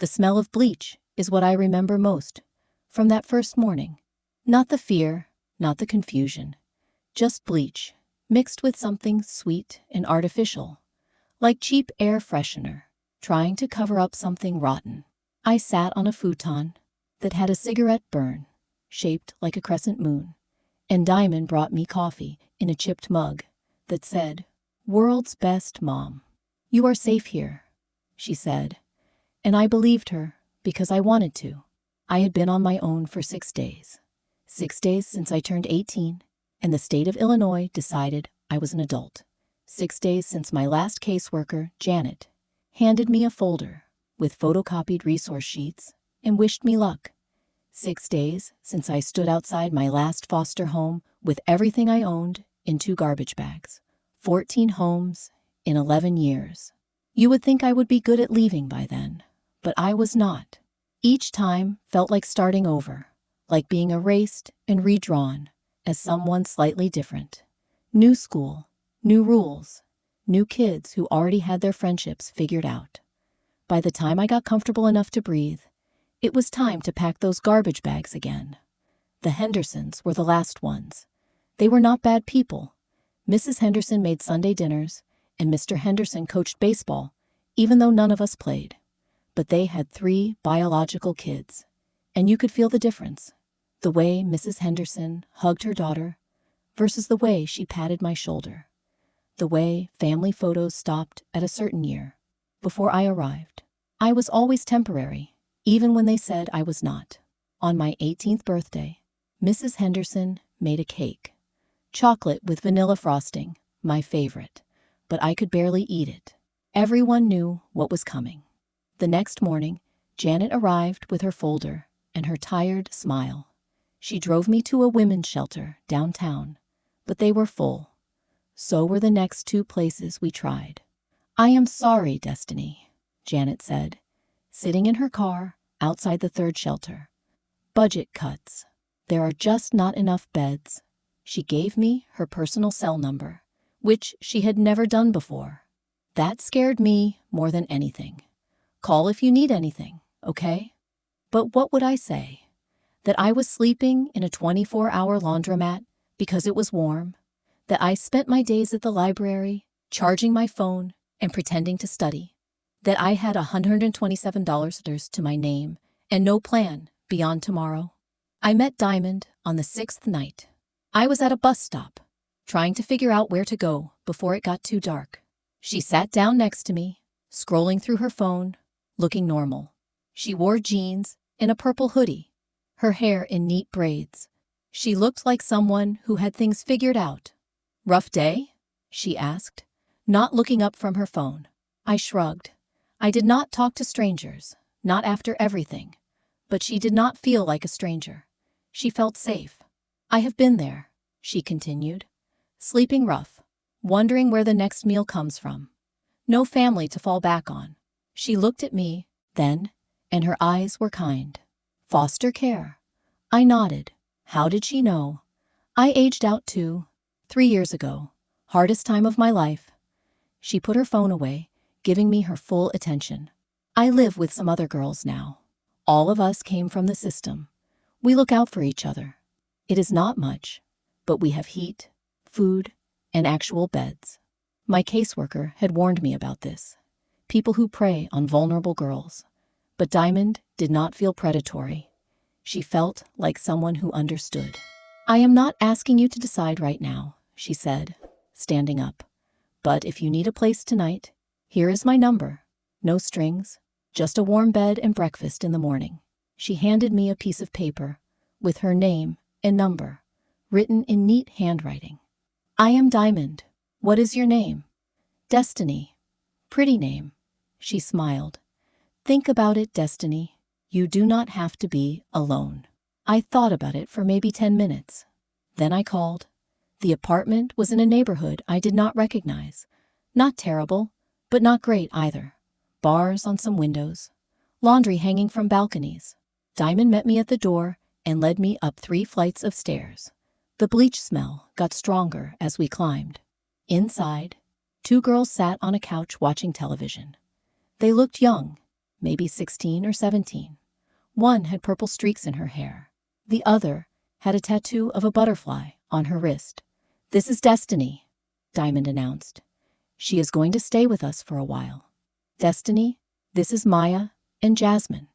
The smell of bleach is what I remember most from that first morning. Not the fear, not the confusion, just bleach, mixed with something sweet and artificial, like cheap air freshener, trying to cover up something rotten. I sat on a futon that had a cigarette burn, shaped like a crescent moon, and Diamond brought me coffee in a chipped mug that said, "World's Best Mom." "You are safe here," she said, and I believed her because I wanted to. I had been on my own for 6 days. 6 days since I turned 18, and the state of Illinois decided I was an adult. 6 days since my last caseworker, Janet, handed me a folder with photocopied resource sheets and wished me luck. 6 days since I stood outside my last foster home with everything I owned in 2 garbage bags. 14 homes in 11 years. You would think I would be good at leaving by then, but I was not. Each time felt like starting over, like being erased and redrawn as someone slightly different. New school, new rules, new kids who already had their friendships figured out. By the time I got comfortable enough to breathe, it was time to pack those garbage bags again. The Hendersons were the last ones. They were not bad people. Mrs. Henderson made Sunday dinners, and Mr. Henderson coached baseball, even though none of us played. But they had 3 biological kids, and you could feel the difference. The way Mrs. Henderson hugged her daughter versus the way she patted my shoulder. The way family photos stopped at a certain year before I arrived. I was always temporary, even when they said I was not. On my 18th birthday, Mrs. Henderson made a cake. Chocolate with vanilla frosting, my favorite, but I could barely eat it. Everyone knew what was coming. The next morning, Janet arrived with her folder and her tired smile. She drove me to a women's shelter downtown, but they were full. So were the next 2 places we tried. "I am sorry, Destiny," Janet said, sitting in her car outside the 3rd shelter. "Budget cuts. There are just not enough beds." She gave me her personal cell number, which she had never done before. That scared me more than anything. "Call if you need anything, okay?" But what would I say? That I was sleeping in a 24-hour laundromat because it was warm? That I spent my days at the library, charging my phone and pretending to study? That I had $127 to my name and no plan beyond tomorrow? I met Diamond on the 6th night. I was at a bus stop, trying to figure out where to go before it got too dark. She sat down next to me, scrolling through her phone, looking normal. She wore jeans and a purple hoodie, her hair in neat braids. She looked like someone who had things figured out. "Rough day?" she asked, not looking up from her phone. I shrugged. I did not talk to strangers, not after everything. But she did not feel like a stranger. She felt safe. "I have been there," she continued, sleeping rough, wondering where the next meal comes from. No family to fall back on. She looked at me, then, and her eyes were kind. "Foster care." I nodded. How did she know? "I aged out too, 3 years ago. Hardest time of my life." She put her phone away, giving me her full attention. "I live with some other girls now. All of us came from the system. We look out for each other. It is not much, but we have heat, food, and actual beds." My caseworker had warned me about this. People who prey on vulnerable girls. But Diamond did not feel predatory. She felt like someone who understood. "I am not asking you to decide right now," she said, standing up. "But if you need a place tonight, here is my number. No strings, just a warm bed and breakfast in the morning." She handed me a piece of paper with her name and number, written in neat handwriting. "I am Diamond. What is your name?" "Destiny." "Pretty name." She smiled. "Think about it, Destiny. You do not have to be alone." I thought about it for maybe 10 minutes. Then I called. The apartment was in a neighborhood I did not recognize. Not terrible, but not great either. Bars on some windows. Laundry hanging from balconies. Diamond met me at the door and led me up 3 flights of stairs. The bleach smell got stronger as we climbed. Inside, 2 girls sat on a couch watching television. They looked young, maybe 16 or 17. One had purple streaks in her hair. The other had a tattoo of a butterfly on her wrist. "This is Destiny," Diamond announced. "She is going to stay with us for a while." "Destiny, this is Maya and Jasmine."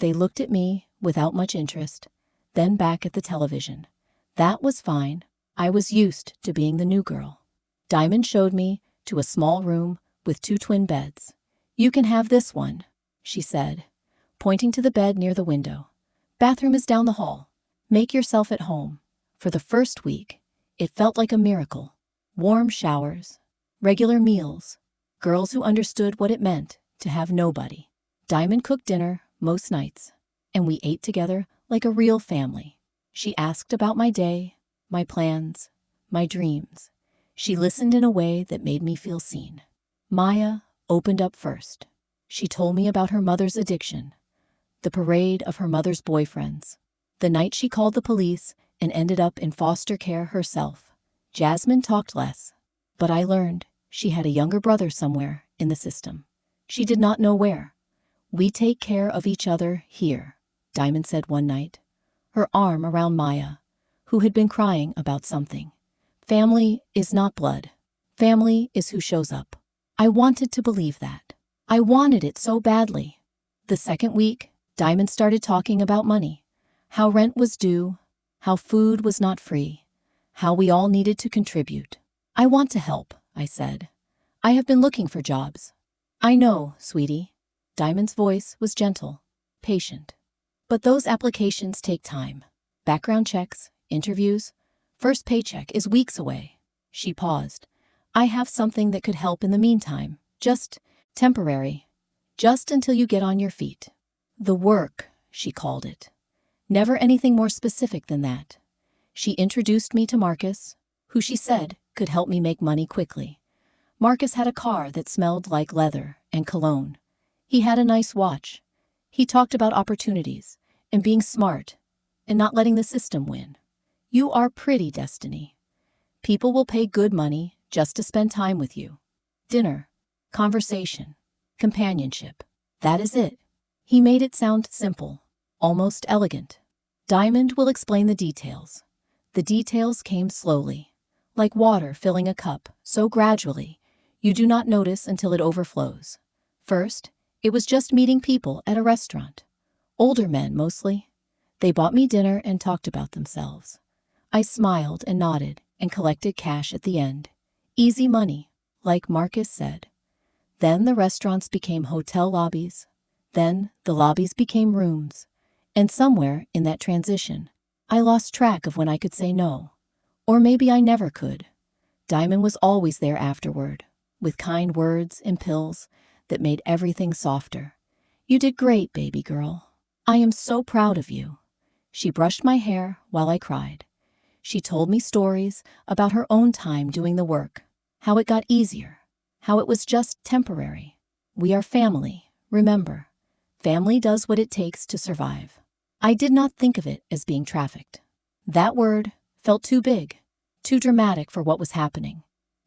They looked at me without much interest, then back at the television. That was fine. I was used to being the new girl. Diamond showed me to a small room with 2 twin beds. "You can have this one," she said, pointing to the bed near the window. "Bathroom is down the hall. Make yourself at home." For the first week, it felt like a miracle. Warm showers, regular meals, girls who understood what it meant to have nobody. Diamond cooked dinner most nights, and we ate together like a real family. She asked about my day, my plans, my dreams. She listened in a way that made me feel seen. Maya opened up first. She told me about her mother's addiction, the parade of her mother's boyfriends, the night she called the police and ended up in foster care herself. Jasmine talked less, but I learned she had a younger brother somewhere in the system. She did not know where. "We take care of each other here," Diamond said one night, her arm around Maya, who had been crying about something. "Family is not blood. Family is who shows up." I wanted to believe that. I wanted it so badly. The second week, Diamond started talking about money, how rent was due, how food was not free, how we all needed to contribute. "I want to help," I said. "I have been looking for jobs." "I know, sweetie." Diamond's voice was gentle, patient. "But those applications take time. Background checks, interviews. First paycheck is weeks away." She paused. "I have something that could help in the meantime. Just temporary. Just until you get on your feet." "The work," she called it. Never anything more specific than that. She introduced me to Marcus, who she said could help me make money quickly. Marcus had a car that smelled like leather and cologne. He had a nice watch. He talked about opportunities and being smart and not letting the system win. "You are pretty, Destiny. People will pay good money just to spend time with you. Dinner, conversation, companionship. That is it." He made it sound simple, almost elegant. "Diamond will explain the details." The details came slowly, like water filling a cup, so gradually, you do not notice until it overflows. First, it was just meeting people at a restaurant. Older men, mostly. They bought me dinner and talked about themselves. I smiled and nodded and collected cash at the end. Easy money, like Marcus said. Then the restaurants became hotel lobbies. Then the lobbies became rooms. And somewhere in that transition, I lost track of when I could say no. Or maybe I never could. Diamond was always there afterward, with kind words and pills that made everything softer. "You did great, baby girl. I am so proud of you." She brushed my hair while I cried. She told me stories about her own time doing the work, how it got easier, how it was just temporary. "We are family, remember. Family does what it takes to survive." I did not think of it as being trafficked. That word felt too big, too dramatic for what was happening.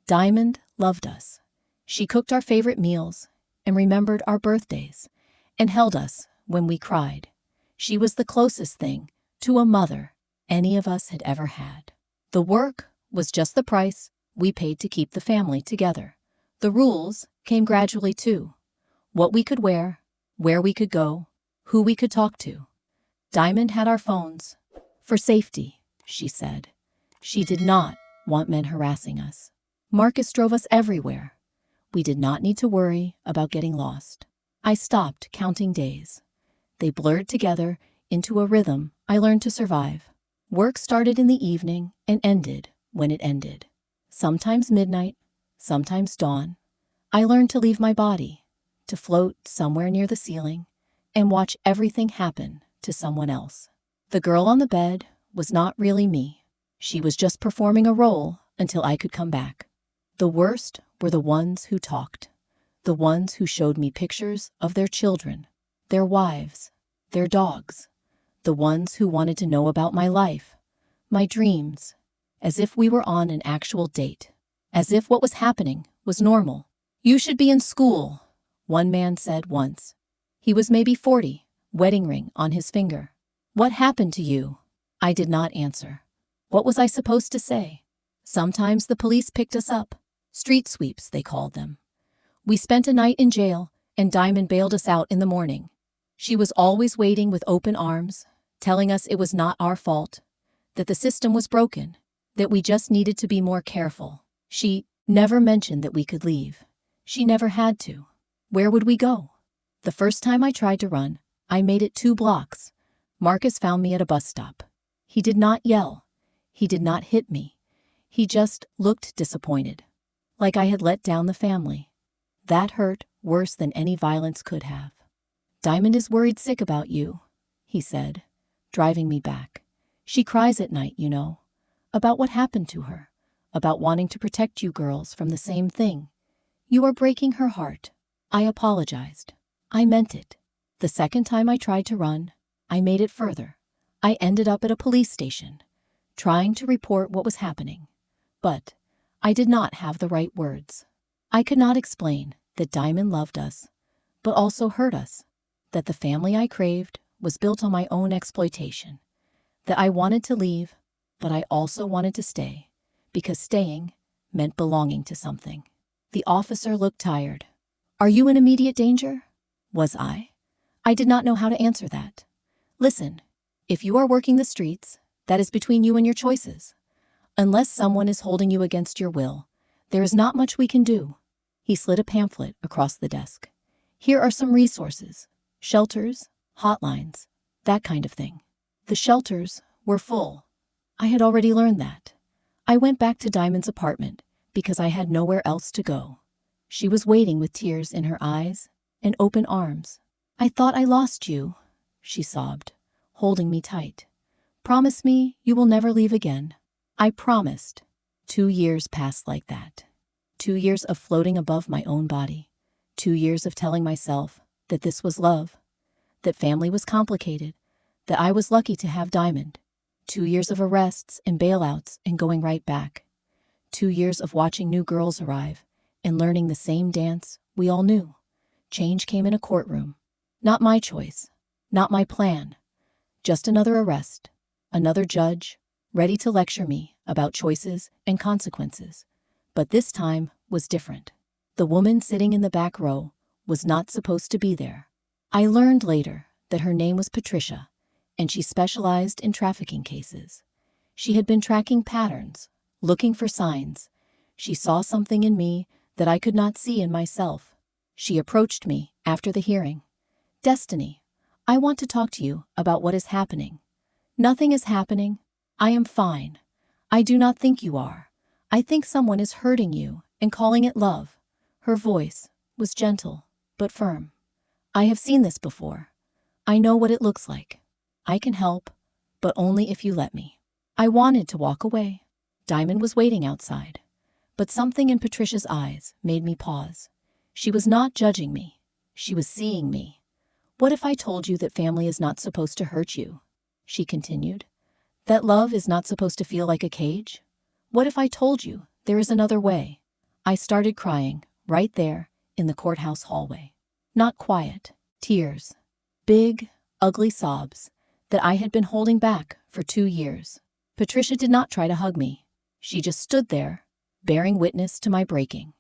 Diamond loved us. She cooked our favorite meals and remembered our birthdays and held us when we cried. She was the closest thing to a mother any of us had ever had. The work was just the price we paid to keep the family together. The rules came gradually too. What we could wear, where we could go, who we could talk to. Diamond had our phones. For safety, she said. She did not want men harassing us. Marcus drove us everywhere. We did not need to worry about getting lost. I stopped counting days. They blurred together into a rhythm I learned to survive. Work started in the evening and ended when it ended. Sometimes midnight, sometimes dawn. I learned to leave my body, to float somewhere near the ceiling, and watch everything happen to someone else. The girl on the bed was not really me. She was just performing a role until I could come back. The worst were the ones who talked, the ones who showed me pictures of their children, their wives, their dogs, the ones who wanted to know about my life, my dreams, as if we were on an actual date, as if what was happening was normal. "You should be in school," one man said once. He was maybe 40, wedding ring on his finger. What happened to you? I did not answer. What was I supposed to say? Sometimes the police picked us up. Street sweeps, they called them. We spent a night in jail, and Diamond bailed us out in the morning. She was always waiting with open arms, telling us it was not our fault, that the system was broken, that we just needed to be more careful. She never mentioned that we could leave. She never had to. Where would we go? The first time I tried to run, I made it 2 blocks. Marcus found me at a bus stop. He did not yell. He did not hit me. He just looked disappointed, like I had let down the family. That hurt worse than any violence could have. Diamond is worried sick about you, he said, driving me back. She cries at night, you know, about what happened to her, about wanting to protect you girls from the same thing. You are breaking her heart. I apologized. I meant it. The second time I tried to run, I made it further. I ended up at a police station, trying to report what was happening. But I did not have the right words. I could not explain that Diamond loved us, but also hurt us, that the family I craved was built on my own exploitation, that I wanted to leave, but I also wanted to stay, because staying meant belonging to something. The officer looked tired. Are you in immediate danger? Was I? I did not know how to answer that. Listen, if you are working the streets, that is between you and your choices. Unless someone is holding you against your will, there is not much we can do. He slid a pamphlet across the desk. Here are some resources. Shelters, hotlines, that kind of thing. The shelters were full. I had already learned that. I went back to Diamond's apartment because I had nowhere else to go. She was waiting with tears in her eyes and open arms. I thought I lost you, she sobbed, holding me tight. Promise me you will never leave again. I promised. 2 years passed like that. 2 years of floating above my own body. 2 years of telling myself that this was love, that family was complicated, that I was lucky to have Diamond. 2 years of arrests and bailouts and going right back. 2 years of watching new girls arrive and learning the same dance we all knew. Change came in a courtroom. Not my choice, not my plan. Just another arrest, another judge, ready to lecture me about choices and consequences. But this time was different. The woman sitting in the back row was not supposed to be there. I learned later that her name was Patricia, and she specialized in trafficking cases. She had been tracking patterns, looking for signs. She saw something in me that I could not see in myself. She approached me after the hearing. Destiny, I want to talk to you about what is happening. Nothing is happening. I am fine. I do not think you are. I think someone is hurting you and calling it love. Her voice was gentle, but firm. I have seen this before. I know what it looks like. I can help, but only if you let me. I wanted to walk away. Diamond was waiting outside, but something in Patricia's eyes made me pause. She was not judging me. She was seeing me. What if I told you that family is not supposed to hurt you? She continued. That love is not supposed to feel like a cage? What if I told you there is another way? I started crying, right there, in the courthouse hallway. Not quiet, tears. Big, ugly sobs that I had been holding back for 2 years. Patricia did not try to hug me. She just stood there, bearing witness to my breaking.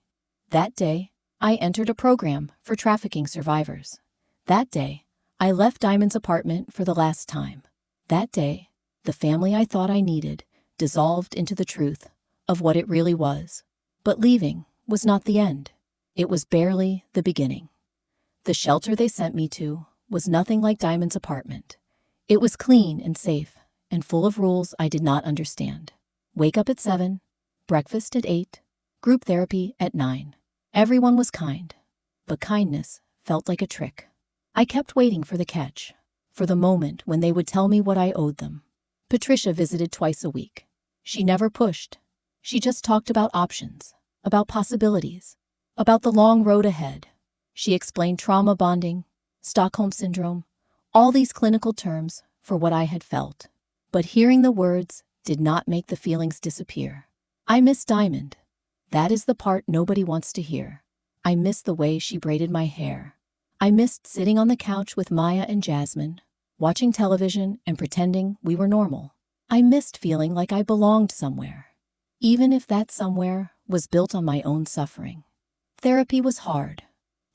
That day, I entered a program for trafficking survivors. That day, I left Diamond's apartment for the last time. That day, the family I thought I needed dissolved into the truth of what it really was. But leaving was not the end. It was barely the beginning. The shelter they sent me to was nothing like Diamond's apartment. It was clean and safe and full of rules I did not understand. Wake up at 7, breakfast at 8, group therapy at 9. Everyone was kind, but kindness felt like a trick. I kept waiting for the catch, for the moment when they would tell me what I owed them. Patricia visited twice a week. She never pushed. She just talked about options, about possibilities, about the long road ahead. She explained trauma bonding, Stockholm Syndrome, all these clinical terms for what I had felt. But hearing the words did not make the feelings disappear. I miss Diamond. That is the part nobody wants to hear. I miss the way she braided my hair. I missed sitting on the couch with Maya and Jasmine, watching television and pretending we were normal. I missed feeling like I belonged somewhere, even if that somewhere was built on my own suffering. Therapy was hard.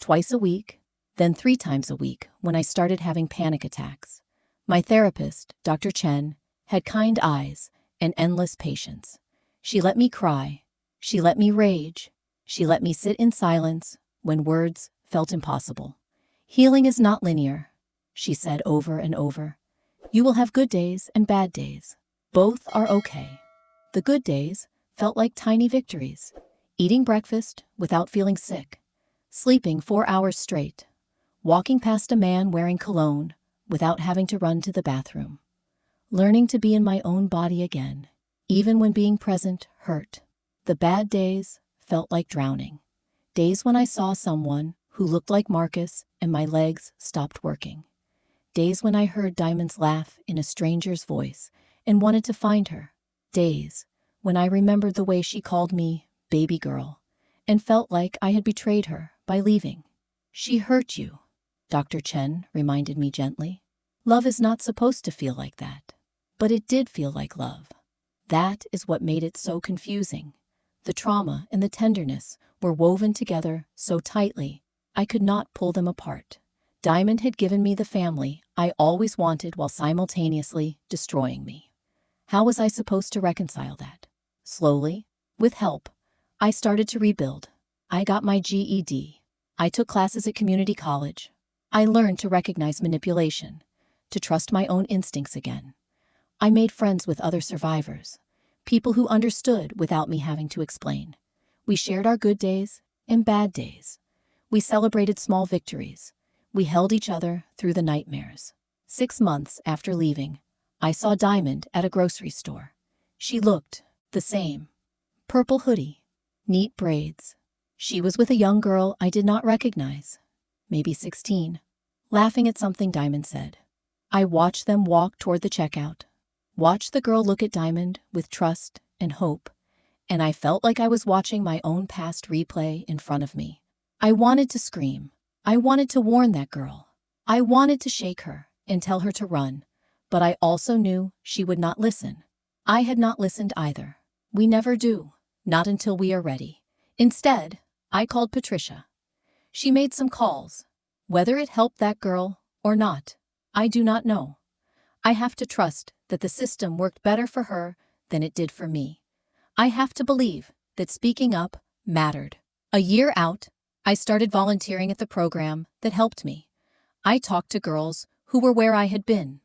Twice a week, then 3 times a week when I started having panic attacks. My therapist, Dr. Chen, had kind eyes and endless patience. She let me cry. She let me rage. She let me sit in silence when words felt impossible. Healing is not linear, she said over and over. You will have good days and bad days. Both are okay. The good days felt like tiny victories. Eating breakfast without feeling sick. Sleeping 4 hours straight. Walking past a man wearing cologne without having to run to the bathroom. Learning to be in my own body again, even when being present hurt. The bad days felt like drowning. Days when I saw someone who looked like Marcus and my legs stopped working. Days when I heard Diamond's laugh in a stranger's voice and wanted to find her. Days when I remembered the way she called me baby girl and felt like I had betrayed her by leaving. She hurt you, Dr. Chen reminded me gently. Love is not supposed to feel like that. But it did feel like love. That is what made it so confusing. The trauma and the tenderness were woven together so tightly, I could not pull them apart. Diamond had given me the family I always wanted while simultaneously destroying me. How was I supposed to reconcile that? Slowly, with help, I started to rebuild. I got my GED. I took classes at community college. I learned to recognize manipulation, to trust my own instincts again. I made friends with other survivors, people who understood without me having to explain. We shared our good days and bad days. We celebrated small victories. We held each other through the nightmares. 6 months after leaving, I saw Diamond at a grocery store. She looked the same. Purple hoodie, neat braids. She was with a young girl I did not recognize, maybe 16, laughing at something Diamond said. I watched them walk toward the checkout. Watched the girl look at Diamond with trust and hope, and I felt like I was watching my own past replay in front of me. I wanted to scream. I wanted to warn that girl. I wanted to shake her and tell her to run, but I also knew she would not listen. I had not listened either. We never do, not until we are ready. Instead, I called Patricia. She made some calls. Whether it helped that girl or not, I do not know. I have to trust that the system worked better for her than it did for me. I have to believe that speaking up mattered. A year out, I started volunteering at the program that helped me. I talked to girls who were where I had been.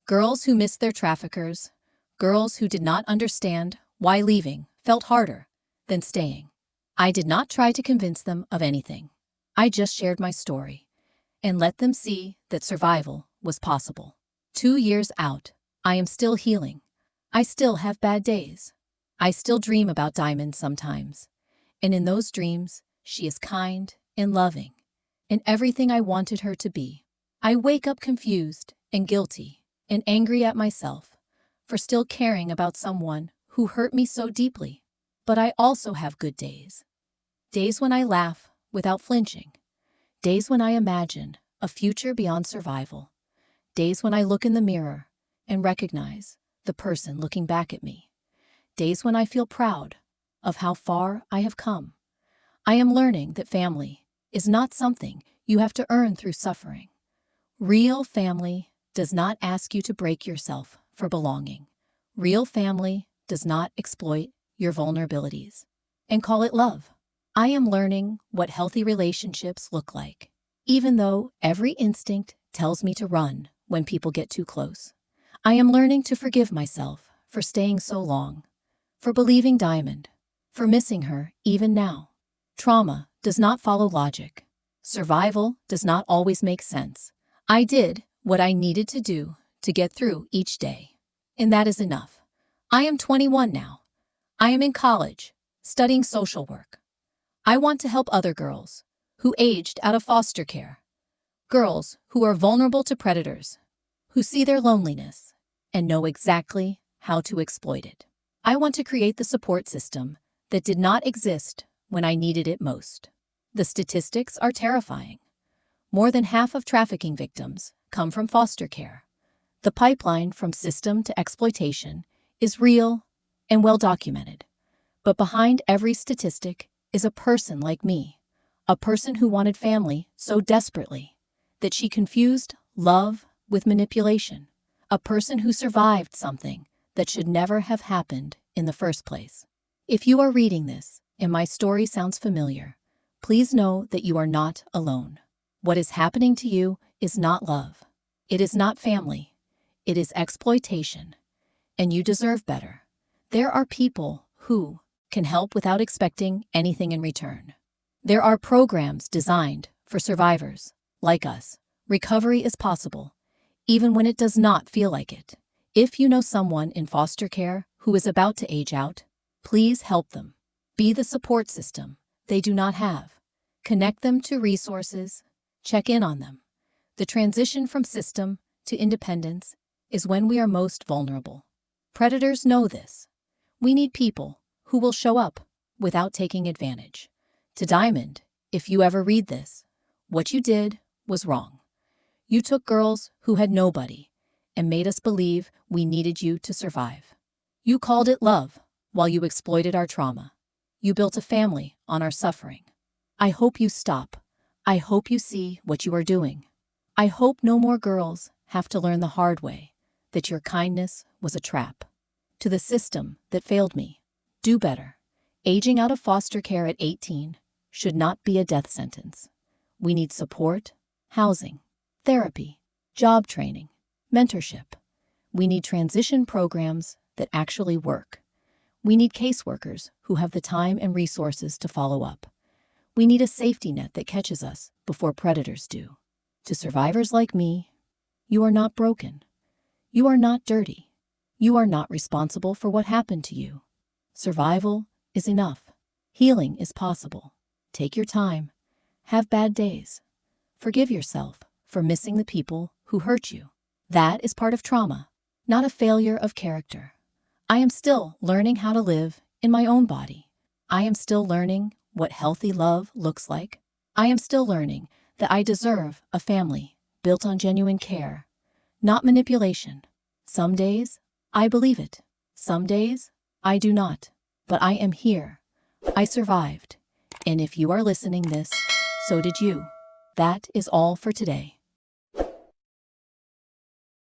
Girls who missed their traffickers. Girls who did not understand why leaving felt harder than staying. I did not try to convince them of anything. I just shared my story and let them see that survival was possible. 2 years out, I am still healing. I still have bad days. I still dream about Diamond sometimes. And in those dreams, she is kind and loving and everything I wanted her to be. I wake up confused and guilty and angry at myself for still caring about someone who hurt me so deeply. But I also have good days. Days when I laugh without flinching. Days when I imagine a future beyond survival. Days when I look in the mirror and recognize the person looking back at me. Days when I feel proud of how far I have come. I am learning that family is not something you have to earn through suffering. Real family does not ask you to break yourself for belonging. Real family does not exploit your vulnerabilities and call it love. I am learning what healthy relationships look like, even though every instinct tells me to run when people get too close. I am learning to forgive myself for staying so long, for believing Diamond, for missing her even now. Trauma does not follow logic. Survival does not always make sense. I did what I needed to do to get through each day, and that is enough. I am 21 now. I am in college, studying social work. I want to help other girls who aged out of foster care. Girls who are vulnerable to predators, who see their loneliness and know exactly how to exploit it. I want to create the support system that did not exist when I needed it most. The statistics are terrifying. More than half of trafficking victims come from foster care. The pipeline from system to exploitation is real and well documented. But behind every statistic is a person like me, a person who wanted family so desperately that she confused love with manipulation, a person who survived something that should never have happened in the first place. If you are reading this and my story sounds familiar, please know that you are not alone. What is happening to you is not love. It is not family. It is exploitation. And you deserve better. There are people who can help without expecting anything in return. There are programs designed for survivors like us. Recovery is possible, even when it does not feel like it. If you know someone in foster care who is about to age out, please help them. Be the support system they do not have. Connect them to resources. Check in on them. The transition from system to independence is when we are most vulnerable. Predators know this. We need people who will show up without taking advantage. To Diamond, if you ever read this, what you did was wrong. You took girls who had nobody and made us believe we needed you to survive. You called it love while you exploited our trauma. You built a family on our suffering. I hope you stop. I hope you see what you are doing. I hope no more girls have to learn the hard way that your kindness was a trap. To the system that failed me, do better. Aging out of foster care at 18 should not be a death sentence. We need support, housing, therapy, job training, mentorship. We need transition programs that actually work. We need caseworkers who have the time and resources to follow up. We need a safety net that catches us before predators do. To survivors like me, you are not broken. You are not dirty. You are not responsible for what happened to you. Survival is enough. Healing is possible. Take your time. Have bad days. Forgive yourself for missing the people who hurt you. That is part of trauma, not a failure of character. I am still learning how to live in my own body. I am still learning what healthy love looks like. I am still learning that I deserve a family built on genuine care, not manipulation. Some days, I believe it. Some days, I do not. But I am here. I survived. And if you are listening this, so did you. That is all for today.